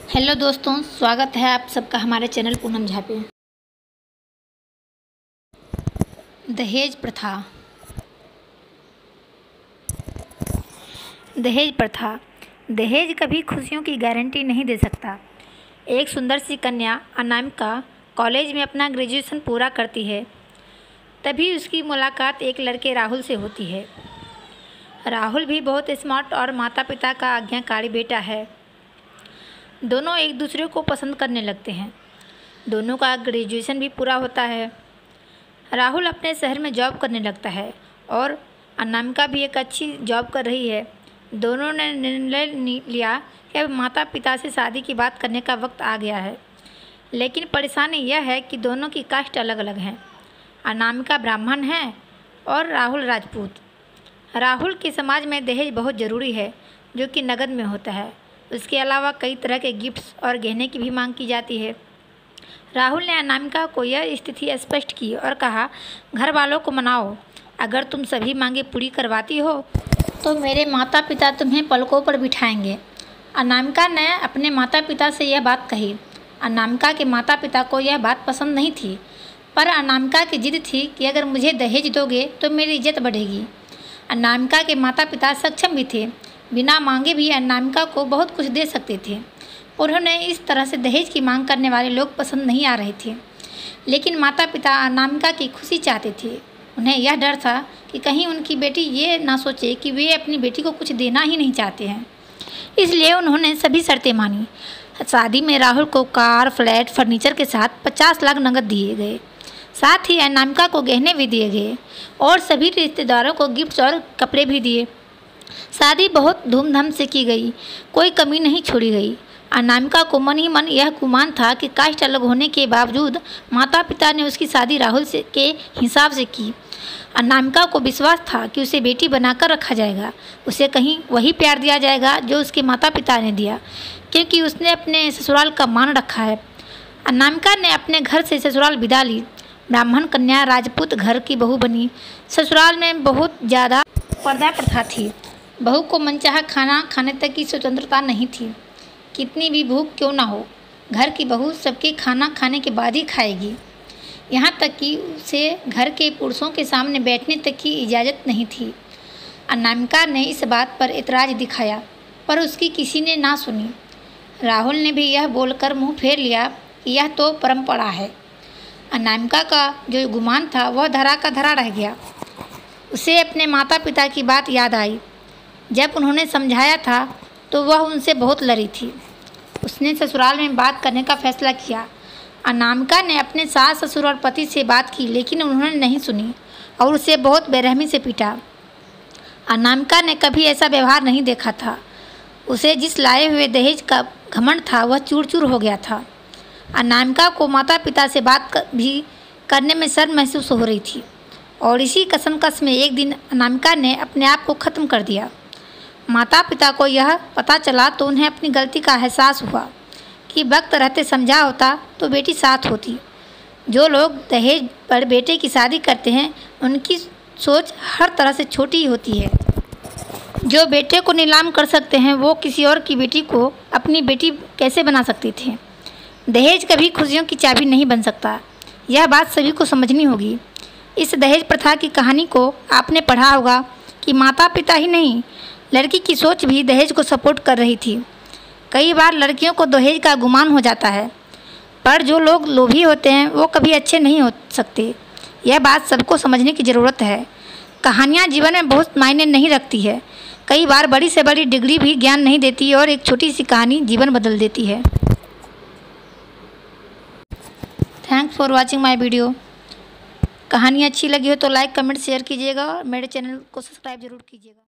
Hello दोस्तों, स्वागत है आप सबका हमारे चैनल पूनम झा पे। दहेज प्रथा। दहेज प्रथा। दहेज कभी खुशियों की गारंटी नहीं दे सकता। एक सुंदर सी कन्या अनामिका कॉलेज में अपना ग्रेजुएशन पूरा करती है। तभी उसकी मुलाकात एक लड़के राहुल से होती है। राहुल भी बहुत स्मार्ट और माता पिता का आज्ञाकारी बेटा है। दोनों एक दूसरे को पसंद करने लगते हैं। दोनों का ग्रेजुएशन भी पूरा होता है। राहुल अपने शहर में जॉब करने लगता है और अनामिका भी एक अच्छी जॉब कर रही है। दोनों ने निर्णय लिया कि अब माता पिता से शादी की बात करने का वक्त आ गया है। लेकिन परेशानी यह है कि दोनों की कास्ट अलग अलग हैं। अनामिका ब्राह्मण है और राहुल राजपूत। राहुल के समाज में दहेज बहुत ज़रूरी है, जो कि नकद में होता है। उसके अलावा कई तरह के गिफ्ट्स और गहने की भी मांग की जाती है। राहुल ने अनामिका को यह स्थिति स्पष्ट की और कहा, घर वालों को मनाओ, अगर तुम सभी मांगे पूरी करवाती हो तो मेरे माता पिता तुम्हें पलकों पर बिठाएंगे। अनामिका ने अपने माता पिता से यह बात कही। अनामिका के माता पिता को यह बात पसंद नहीं थी, पर अनामिका की जिद थी कि अगर मुझे दहेज दोगे तो मेरी इज्जत बढ़ेगी। अनामिका के माता पिता सक्षम भी थे, बिना मांगे भी अनामिका को बहुत कुछ दे सकते थे। उन्होंने इस तरह से दहेज की मांग करने वाले लोग पसंद नहीं आ रहे थे। लेकिन माता पिता अनामिका की खुशी चाहते थे। उन्हें यह डर था कि कहीं उनकी बेटी ये ना सोचे कि वे अपनी बेटी को कुछ देना ही नहीं चाहते हैं। इसलिए उन्होंने सभी शर्तें मानी। शादी में राहुल को कार, फ्लैट, फर्नीचर के साथ 50 लाख नकद दिए गए। साथ ही अनामिका को गहने भी दिए गए और सभी रिश्तेदारों को गिफ्ट्स और कपड़े भी दिए। शादी बहुत धूमधाम से की गई, कोई कमी नहीं छोड़ी गई। अनामिका को मन ही मन यह गुमान था कि कास्ट अलग होने के बावजूद माता पिता ने उसकी शादी राहुल से के हिसाब से की। अनामिका को विश्वास था कि उसे बेटी बनाकर रखा जाएगा, उसे कहीं वही प्यार दिया जाएगा जो उसके माता पिता ने दिया, क्योंकि उसने अपने ससुराल का मान रखा है। अनामिका ने अपने घर से ससुराल विदा ली। ब्राह्मण कन्या राजपूत घर की बहू बनी। ससुराल में बहुत ज़्यादा पर्दा प्रथा थी। बहू को मनचाहा खाना खाने तक की स्वतंत्रता नहीं थी। कितनी भी भूख क्यों ना हो, घर की बहू सबके खाना खाने के बाद ही खाएगी। यहाँ तक कि उसे घर के पुरुषों के सामने बैठने तक की इजाज़त नहीं थी। अनामिका ने इस बात पर एतराज़ दिखाया, पर उसकी किसी ने ना सुनी। राहुल ने भी यह बोलकर मुंह फेर लिया कि यह तो परंपरा है। अनामिका का जो गुमान था वह धरा का धरा रह गया। उसे अपने माता पिता की बात याद आई। जब उन्होंने समझाया था तो वह उनसे बहुत लड़ी थी। उसने ससुराल में बात करने का फैसला किया। अनामिका ने अपने सास, ससुर और पति से बात की, लेकिन उन्होंने नहीं सुनी और उसे बहुत बेरहमी से पीटा। अनामिका ने कभी ऐसा व्यवहार नहीं देखा था। उसे जिस लाए हुए दहेज का घमंड था वह चूर चूर हो गया था। अनामिका को माता पिता से बात भी करने में शर्म महसूस हो रही थी और इसी कशमकश में एक दिन अनामिका ने अपने आप को ख़त्म कर दिया। माता पिता को यह पता चला तो उन्हें अपनी गलती का एहसास हुआ कि वक्त रहते समझा होता तो बेटी साथ होती। जो लोग दहेज पर बेटे की शादी करते हैं उनकी सोच हर तरह से छोटी होती है। जो बेटे को नीलाम कर सकते हैं वो किसी और की बेटी को अपनी बेटी कैसे बना सकते थे। दहेज कभी खुशियों की चाबी नहीं बन सकता, यह बात सभी को समझनी होगी। इस दहेज प्रथा की कहानी को आपने पढ़ा होगा कि माता पिता ही नहीं, लड़की की सोच भी दहेज को सपोर्ट कर रही थी। कई बार लड़कियों को दहेज का गुमान हो जाता है, पर जो लोग लोभी होते हैं वो कभी अच्छे नहीं हो सकते। यह बात सबको समझने की ज़रूरत है। कहानियाँ जीवन में बहुत मायने नहीं रखती है। कई बार बड़ी से बड़ी डिग्री भी ज्ञान नहीं देती और एक छोटी सी कहानी जीवन बदल देती है। Thanks for watching my video. कहानी अच्छी लगी हो तो लाइक, कमेंट, शेयर कीजिएगा और मेरे चैनल को सब्सक्राइब जरूर कीजिएगा।